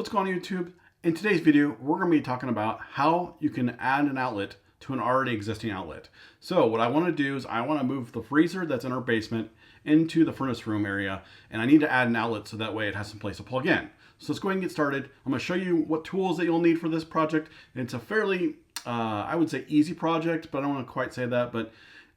What's going on YouTube? In today's video, we're going to be talking about how you can add an outlet to an already existing outlet. So what I want to do is I want to move the freezer that's in our basement into the furnace room area, and I need to add an outlet so that way it has some place to plug in. So let's go ahead and get started. I'm going to show you what tools that you'll need for this project. It's a fairly, I would say easy project, but I don't want to quite say that. But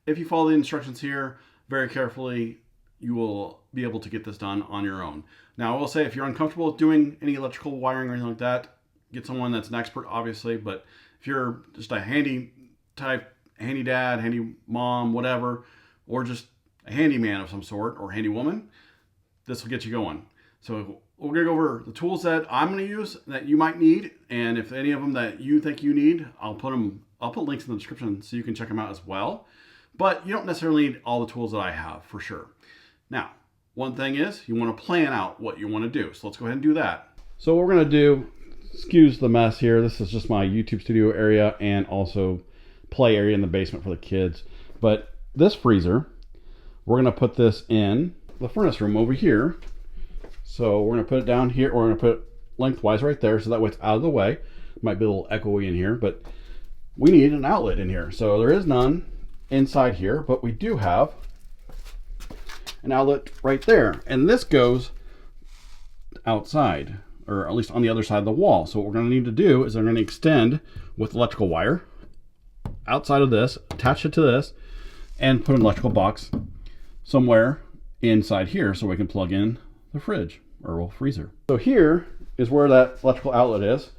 if you follow the instructions here very carefully, you will be able to get this done on your own. Now, I will say if you're uncomfortable with doing any electrical wiring or anything like that, get someone that's an expert, obviously. But if you're just a handy dad, handy mom, whatever, or just a handyman of some sort or handy woman, this will get you going. So we're gonna go over the tools that I'm gonna use that you might need, and if any of them that you think you need, I'll put links in the description so you can check them out as well. But you don't necessarily need all the tools that I have for sure. Now, one thing is you want to plan out what you want to do. So let's go ahead and do that. So what we're going to do, excuse the mess here. This is just my YouTube studio area and also play area in the basement for the kids. But this freezer, we're going to put this in the furnace room over here. So we're going to put it down here. We're going to put it lengthwise right there. So that way it's out of the way. Might be a little echoey in here, but we need an outlet in here. So there is none inside here, but we do have an outlet right there, and this goes outside, or at least on the other side of the wall. So what we're going to need to do is I'm going to extend with electrical wire outside of this, attach it to this, and put an electrical box somewhere inside here so we can plug in the fridge or freezer. So here is where that electrical outlet is,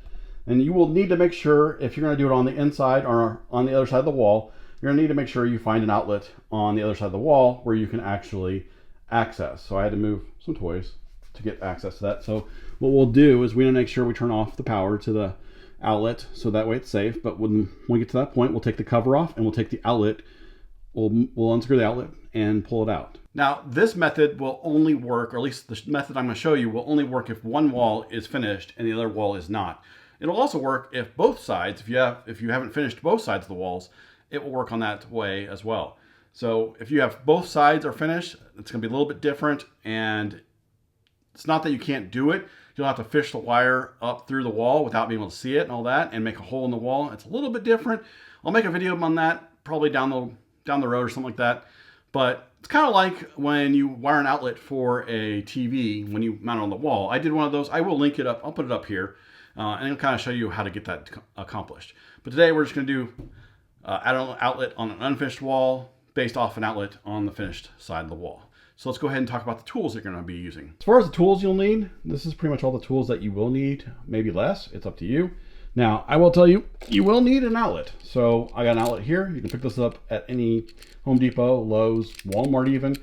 and you will need to make sure if you're going to do it on the inside or on the other side of the wall, you're going to need to make sure you find an outlet on the other side of the wall where you can actually access. So I had to move some toys to get access to that. So what we'll do is we want to make sure we turn off the power to the outlet so that way it's safe. But when we get to that point, we'll take the cover off and we'll take the outlet, we'll unscrew the outlet and pull it out. Now this method will only work, or at least the method I'm going to show you will only work if one wall is finished and the other wall is not. It'll also work if both sides, if you haven't finished both sides of the walls, it will work on that way as well. So if you have both sides are finished, it's going to be a little bit different, and it's not that you can't do it. You'll have to fish the wire up through the wall without being able to see it and all that, and make a hole in the wall. It's a little bit different. I'll make a video on that probably down the road or something like that. But it's kind of like when you wire an outlet for a TV when you mount it on the wall. I did one of those. I will link it up. I'll put it up here, and I'll kind of show you how to get that accomplished. But today we're just going to do add an outlet on an unfinished wall based off an outlet on the finished side of the wall. So let's go ahead and talk about the tools you're going to be using. As far as the tools you'll need, this is pretty much all the tools that you will need, maybe less. It's up to you. Now, I will tell you, you will need an outlet. So I got an outlet here. You can pick this up at any Home Depot, Lowe's, Walmart even.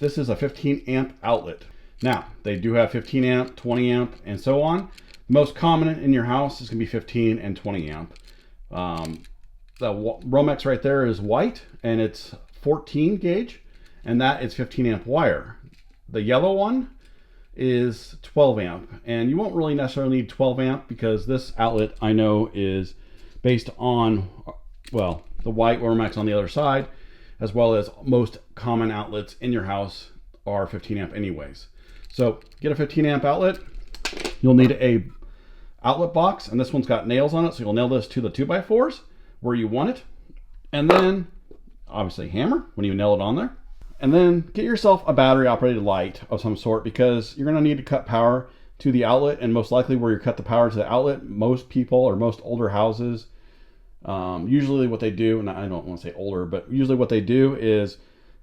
This is a 15 amp outlet. Now, they do have 15 amp, 20 amp, and so on. The most common in your house is going to be 15 and 20 amp. The Romex right there is white, and it's 14 gauge, and that is 15 amp wire. The yellow one is 12 amp, and you won't really necessarily need 12 amp because this outlet I know is based on, well, the white Romex on the other side, as well as most common outlets in your house are 15 amp anyways. So get a 15 amp outlet. You'll need a outlet box, and this one's got nails on it, so you'll nail this to the 2x4s where you want it, and then obviously hammer when you nail it on there, and then get yourself a battery operated light of some sort because you're going to need to cut power to the outlet, and most likely where you cut the power to the outlet, most people or most older houses, usually what they do, and I don't want to say older, but usually what they do is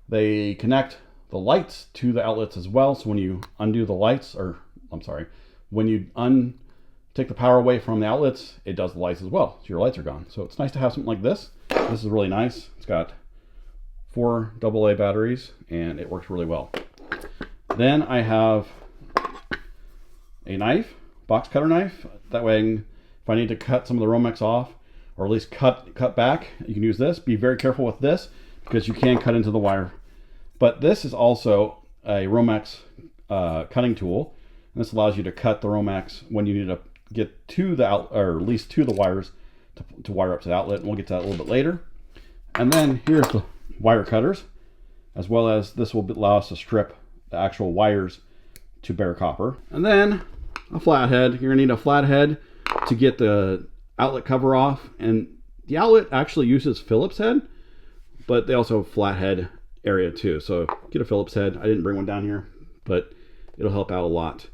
they connect the lights to the outlets as well. So when you undo the lights, or I'm sorry, when you take the power away from the outlets, it does the lights as well. So your lights are gone. So it's nice to have something like this. This is really nice. It's got 4 AA batteries and it works really well. Then I have a knife, box cutter knife. That way, if I need to cut some of the Romex off, or at least cut back, you can use this. Be very careful with this because you can cut into the wire. But this is also a Romex cutting tool. And this allows you to cut the Romex when you need to get to the outlet, or at least to the wires to wire up to the outlet, and we'll get to that a little bit later. And then here's the wire cutters, as well as this will allow us to strip the actual wires to bare copper. And then a flathead. You're gonna need a flathead to get the outlet cover off, and the outlet actually uses Phillips head, but they also have flathead area too. So get a Phillips head. I didn't bring one down here, but it'll help out a lot.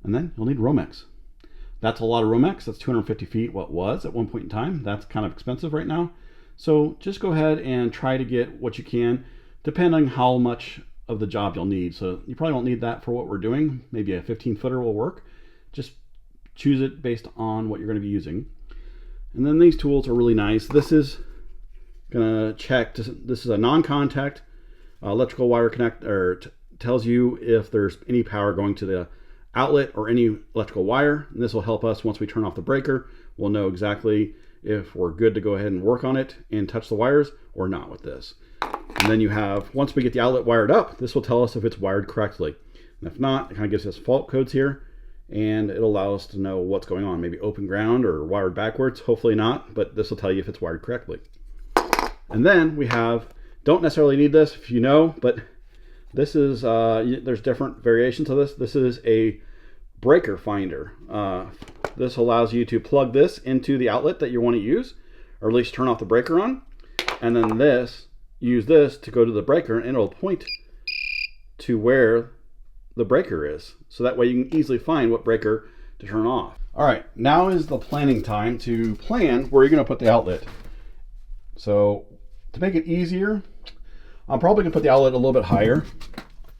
And then you'll need Romex. That's a lot of Romex. That's 250 feet. What was at one point in time. That's kind of expensive right now. So just go ahead and try to get what you can, depending on how much of the job you'll need. So you probably won't need that for what we're doing. Maybe a 15-footer will work. Just choose it based on what you're going to be using. And then these tools are really nice. This is gonna check. This is a non-contact electrical wire connector. Tells you if there's any power going to the outlet or any electrical wire. And this will help us once we turn off the breaker. We'll know exactly if we're good to go ahead and work on it and touch the wires or not with this. And then you have, once we get the outlet wired up, this will tell us if it's wired correctly. And if not, it kind of gives us fault codes here, and it'll allow us to know what's going on. Maybe open ground or wired backwards. Hopefully not, but this will tell you if it's wired correctly. And then we have, don't necessarily need this if you know, but this is, there's different variations of this. This is a breaker finder. This allows you to plug this into the outlet that you want to use, or at least turn off the breaker on. And then use this to go to the breaker, and it'll point to where the breaker is. So that way you can easily find what breaker to turn off. All right, now is the planning time to plan where you're gonna put the outlet. So to make it easier, I'm probably gonna put the outlet a little bit higher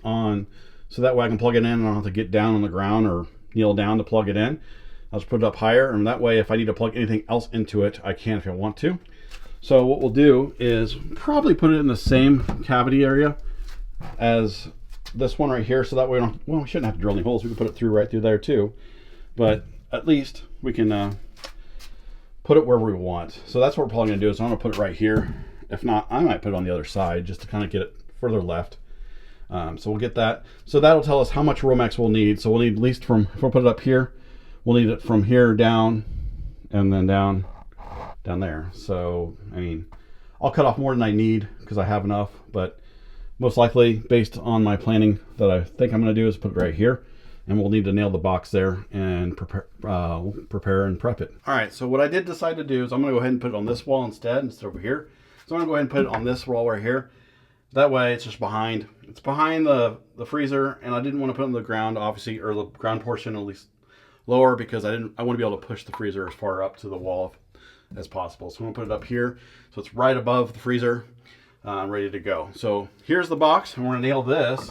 on, so that way I can plug it in and I don't have to get down on the ground or kneel down to plug it in. I'll just put it up higher, and that way if I need to plug anything else into it, I can if I want to. So what we'll do is probably put it in the same cavity area as this one right here, so that way we shouldn't have to drill any holes. We can put it right through there too, but at least we can put it wherever we want. So that's what we're probably gonna do, is I'm gonna put it right here. If not, I might put it on the other side just to kind of get it further left. So we'll get that. So that'll tell us how much Romex we'll need. So we'll need at least from, if we'll put it up here, we'll need it from here down, and then down there. So, I mean, I'll cut off more than I need because I have enough, but most likely, based on my planning that I think I'm gonna do, is put it right here, and we'll need to nail the box there and prepare and prep it. All right, so what I did decide to do is I'm gonna go ahead and put it on this wall instead over here. So I'm gonna go ahead and put it on this wall right here. That way it's just behind. It's behind the freezer, and I didn't want to put it on the ground, obviously, or the ground portion at least lower, because I want to be able to push the freezer as far up to the wall as possible. So I'm gonna put it up here, so it's right above the freezer, ready to go. So here's the box, and we're gonna nail this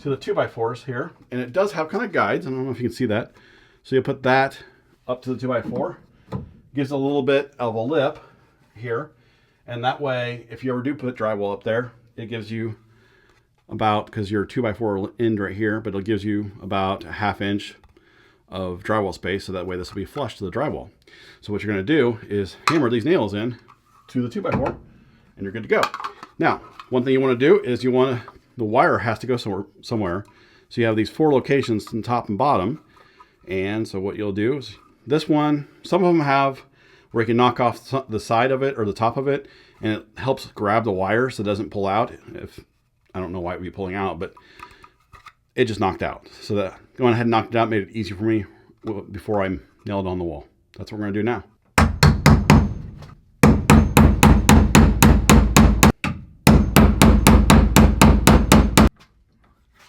to the 2x4s here, and it does have kind of guides. I don't know if you can see that. So you put that up to the 2x4, gives a little bit of a lip here, and that way, if you ever do put drywall up there, it gives you about, because your 2x4 will end right here, but it gives you about a 1/2 inch of drywall space, so that way this will be flush to the drywall. So what you're going to do is hammer these nails in to the 2x4, and you're good to go. Now, one thing you want to do is the wire has to go somewhere. So you have these 4 locations in top and bottom, and so what you'll do is this one, some of them have where you can knock off the side of it or the top of it, and it helps grab the wire so it doesn't pull out. I don't know why it would be pulling out, but it just knocked out. So that going ahead and knocked it out made it easy for me before I nailed it on the wall. That's what we're gonna do now.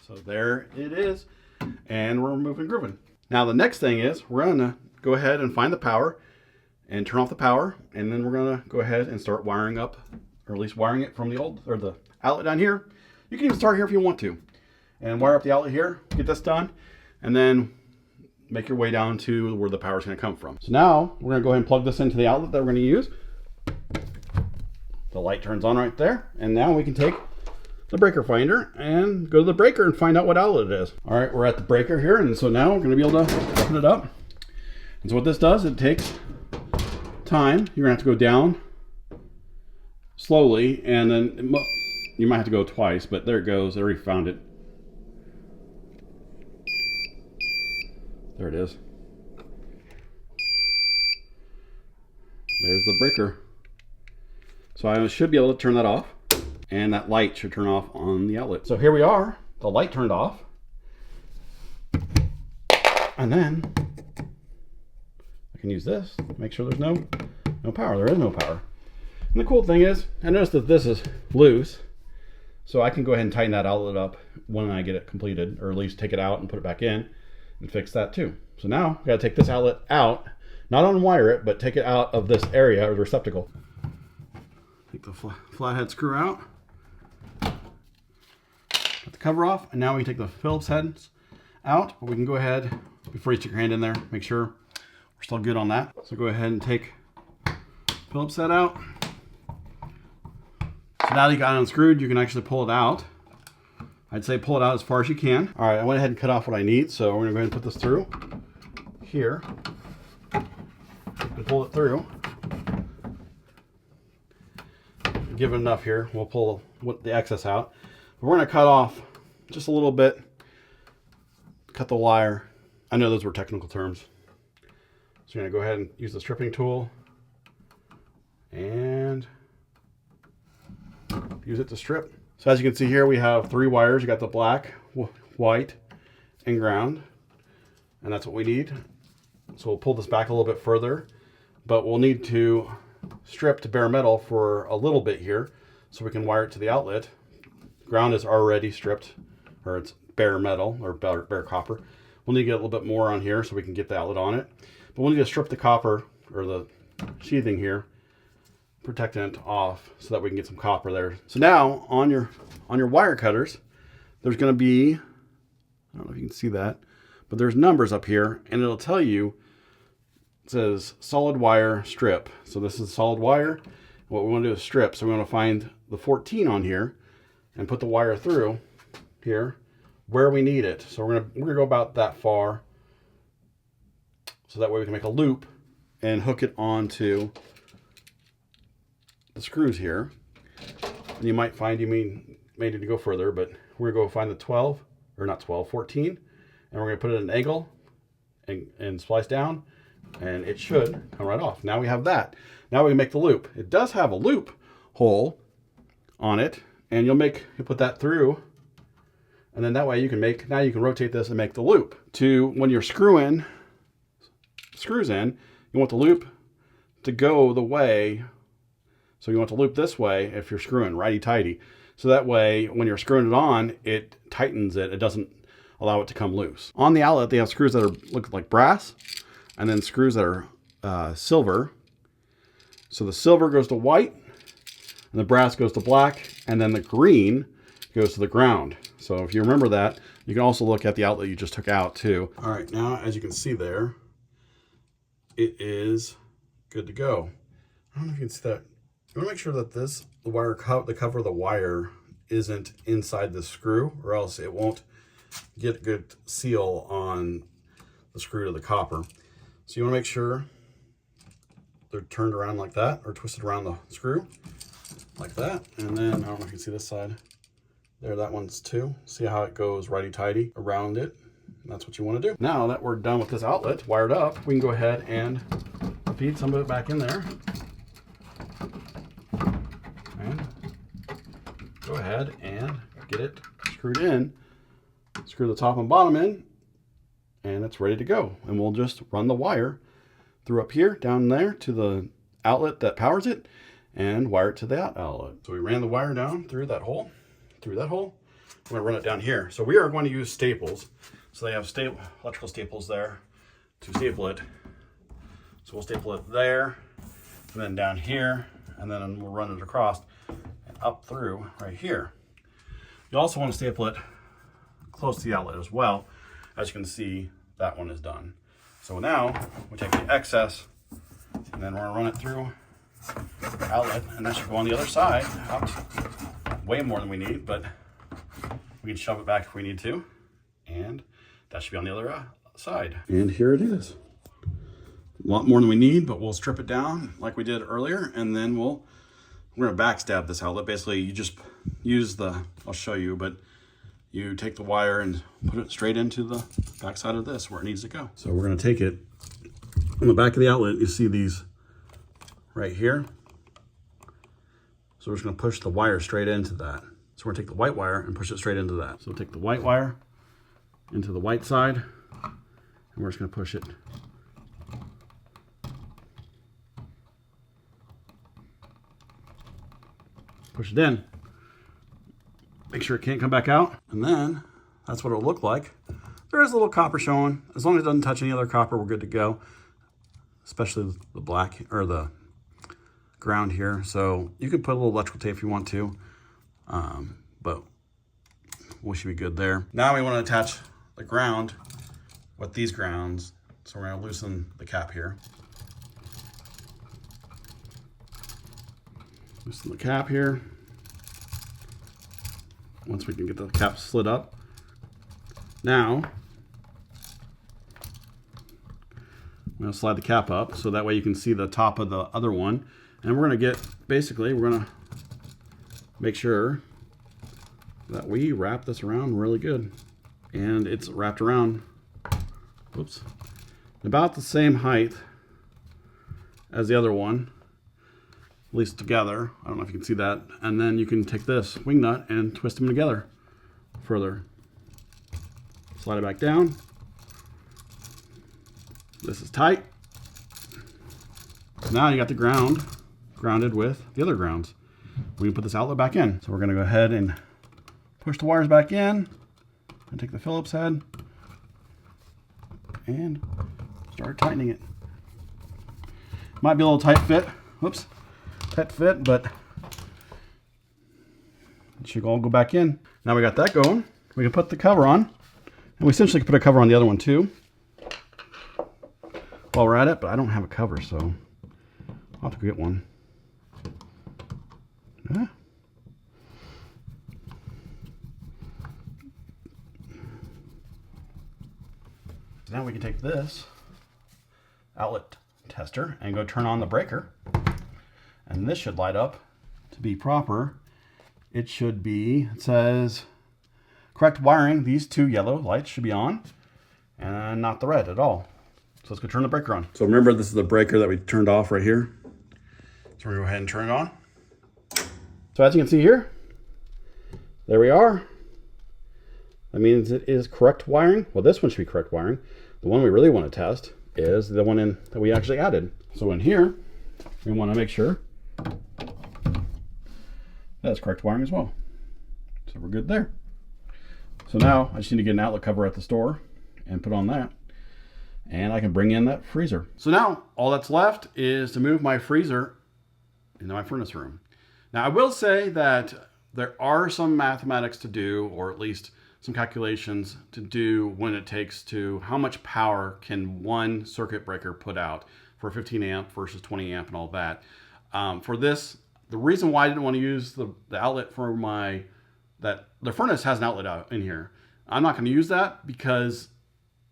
So there it is, and we're moving grooving. Now the next thing is we're gonna go ahead and find the power and turn off the power, and then we're gonna go ahead and start wiring up, or at least wiring it from the outlet down here. You can even start here if you want to, and wire up the outlet here, get this done, and then make your way down to where the power is gonna come from. So now we're gonna go ahead and plug this into the outlet that we're gonna use. The light turns on right there, and now we can take the breaker finder and go to the breaker and find out what outlet it is. All right, we're at the breaker here, and so now we're gonna be able to open it up. And so what this does, it takes time. You're gonna have to go down slowly, and then you might have to go twice, but there it goes. I already found it. There it is. There's the breaker. So I should be able to turn that off, and that light should turn off on the outlet. So here we are, the light turned off. And And then I can use this to make sure there's no power. There is no power. And the cool thing is, I noticed that this is loose, so I can go ahead and tighten that outlet up when I get it completed, or at least take it out and put it back in and fix that too. So now I gotta take this outlet out, not unwire it, but take it out of this area or the receptacle. Take the flathead screw out, get the cover off, and now we take the Phillips heads out, but we can go ahead, before you stick your hand in there, make sure we're still good on that. So go ahead and take Phillips head out. So now that you got it unscrewed, you can actually pull it out. I'd say pull it out as far as you can. All right, I went ahead and cut off what I need, so we're gonna go ahead and put this through here. And pull it through. Give it enough here. We'll pull the excess out. But we're gonna cut off just a little bit. Cut the wire. I know those were technical terms. So you're gonna go ahead and use the stripping tool and use it to strip. So as you can see here, we have 3 wires. You got the black, white, and ground, and that's what we need. So we'll pull this back a little bit further, but we'll need to strip to bare metal for a little bit here so we can wire it to the outlet. Ground is already stripped, or it's bare metal or bare copper. We'll need to get a little bit more on here so we can get the outlet on it. But we'll need to strip the copper or the sheathing here, protecting it off so that we can get some copper there. So now on your wire cutters, there's going to be, I don't know if you can see that, but there's numbers up here, and it'll tell you, it says solid wire strip. So this is solid wire. What we want to do is strip. So we want to find the 14 on here and put the wire through here where we need it. So we're gonna go about that far, so that way we can make a loop and hook it onto the screws here. And you might find you may need to go further, but we're gonna go find the 12, or not 12, 14, and we're gonna put it in an angle and splice down, and it should come right off. Now we have that. Now we can make the loop. It does have a loop hole on it, and you'll put that through, and then that way now you can rotate this and make the loop. When you're screws in, you want the loop to go the way, so you want to loop this way if you're screwing righty-tighty. So that way, when you're screwing it on, it tightens it. It doesn't allow it to come loose. On the outlet, they have screws that look like brass, and then screws that are silver. So the silver goes to white, and the brass goes to black, and then the green goes to the ground. So if you remember that, you can also look at the outlet you just took out too. All right, now as you can see there, it is good to go. I don't know if you can see that. You want to make sure that the cover of the wire isn't inside the screw, or else it won't get a good seal on the screw to the copper. So you want to make sure they're turned around like that, or twisted around the screw like that. And then, I don't know if you can see this side. There, that one's too. See how it goes righty-tighty around it? That's what you want to do. Now that we're done with this outlet wired up, we can go ahead and feed some of it back in there. And go ahead and get it screwed in. Screw the top and bottom in, and it's ready to go. And we'll just run the wire through up here, down there, to the outlet that powers it, and wire it to that outlet. So we ran the wire down through that hole. We're going to run it down here. So we are going to use staples. So they have electrical staples there to staple it. So we'll staple it there, and then down here, and then we'll run it across and up through right here. You also want to staple it close to the outlet as well. As you can see, that one is done. So now we take the excess, and then we're going to run it through the outlet, and that should go on the other side. Way more than we need, but we can shove it back if we need to, and that should be on the other side. And here it is. A lot more than we need, but we'll strip it down like we did earlier, and then we're going to backstab this outlet. Basically, you just use I'll show you, but you take the wire and put it straight into the backside of this where it needs to go. So we're going to take it on the back of the outlet. You see these right here. So we're just going to push the wire straight into that. So we're going to take the white wire and push it straight into that. So we'll take the white wire into the white side, And we're just going to push it. Push it in. Make sure it can't come back out. And then that's what it'll look like. There is a little copper showing. As long as it doesn't touch any other copper, we're good to go. Especially the black or the ground here. So you can put a little electrical tape if you want to. But we should be good there. Now we want to attach the ground with these grounds. So we're going to loosen the cap here. Loosen the cap here. Once we can get the cap slid up. Now, I'm going to slide the cap up so that way you can see the top of the other one. And we're going to get, basically, we're going to make sure that we wrap this around really good. And it's wrapped around, whoops, about the same height as the other one, at least together. I don't know if you can see that. And then you can take this wing nut and twist them together further. Slide it back down. This is tight. Now you got the ground grounded with the other grounds. We can put this outlet back in. So we're going to go ahead and push the wires back in and take the Phillips head and start tightening it. Might be a little tight fit. Whoops. Tight fit, but it should all go back in. Now we got that going. We can put the cover on. And we essentially can put a cover on the other one too while we're at it, but I don't have a cover, so I'll have to get one. Yeah. So now we can take this outlet tester and go turn on the breaker. And this should light up to be proper. It should be, it says, correct wiring. These two yellow lights should be on and not the red at all. So let's go turn the breaker on. So remember, this is the breaker that we turned off right here. So we're gonna go ahead and turn it on. So as you can see here, there we are. That means it is correct wiring. Well, this one should be correct wiring. The one we really want to test is the one that we actually added. So in here, we want to make sure that's correct wiring as well. So we're good there. So now I just need to get an outlet cover at the store and put on that. And I can bring in that freezer. So now all that's left is to move my freezer into my furnace room. Now I will say that there are some mathematics to do, or at least some calculations to do when it takes to how much power can one circuit breaker put out for 15 amp versus 20 amp and all that. For this, the reason why I didn't want to use the outlet for the furnace has an outlet out in here. I'm not going to use that because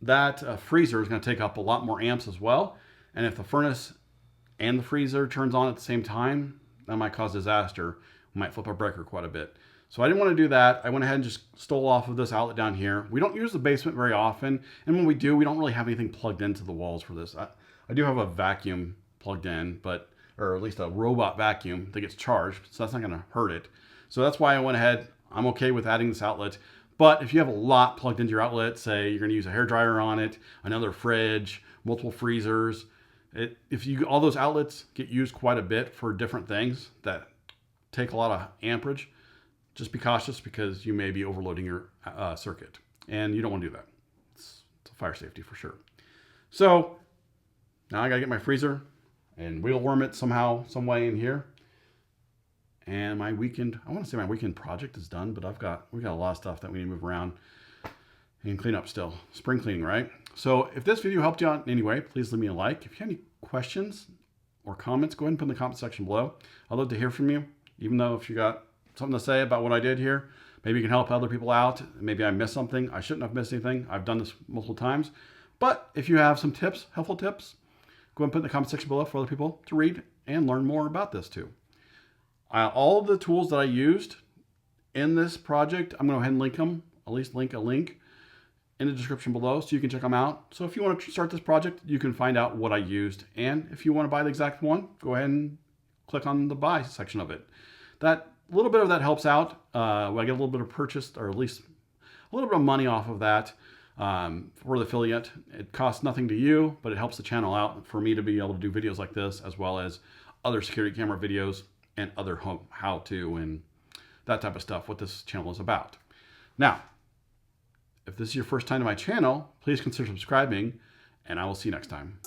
that freezer is going to take up a lot more amps as well. And if the furnace and the freezer turns on at the same time, that might cause disaster. We might flip our breaker quite a bit. So I didn't want to do that. I went ahead and just stole off of this outlet down here. We don't use the basement very often. And when we do, we don't really have anything plugged into the walls for this. I do have a vacuum plugged in, or at least a robot vacuum that gets charged. So that's not going to hurt it. So that's why I went ahead. I'm okay with adding this outlet. But if you have a lot plugged into your outlet, say you're going to use a hairdryer on it, another fridge, multiple freezers, all those outlets get used quite a bit for different things that take a lot of amperage, just be cautious because you may be overloading your circuit, and you don't want to do that. It's a fire safety for sure. So now I got to get my freezer and wheel worm it somehow, some way in here. And I want to say my weekend project is done, but we got a lot of stuff that we need to move around and clean up still. Spring cleaning, right? So if this video helped you out in any way, please leave me a like. If you have any questions or comments, go ahead and put in the comment section below. I'd love to hear from you, even though if you got something to say about what I did here, maybe you can help other people out. Maybe I missed something. I shouldn't have missed anything. I've done this multiple times. But if you have some tips, helpful tips, go ahead and put in the comment section below for other people to read and learn more about this too. All of the tools that I used in this project, I'm going to go ahead and link them, at least link a link in the description below so you can check them out. So if you want to start this project, you can find out what I used. And if you want to buy the exact one, go ahead and click on the buy section of it. That little bit of that helps out. I get a little bit of purchase, or at least a little bit of money off of that. for the affiliate. It costs nothing to you, but it helps the channel out for me to be able to do videos like this, as well as other security camera videos and other how-to and that type of stuff, what this channel is about. Now, if this is your first time to my channel, please consider subscribing, and I will see you next time.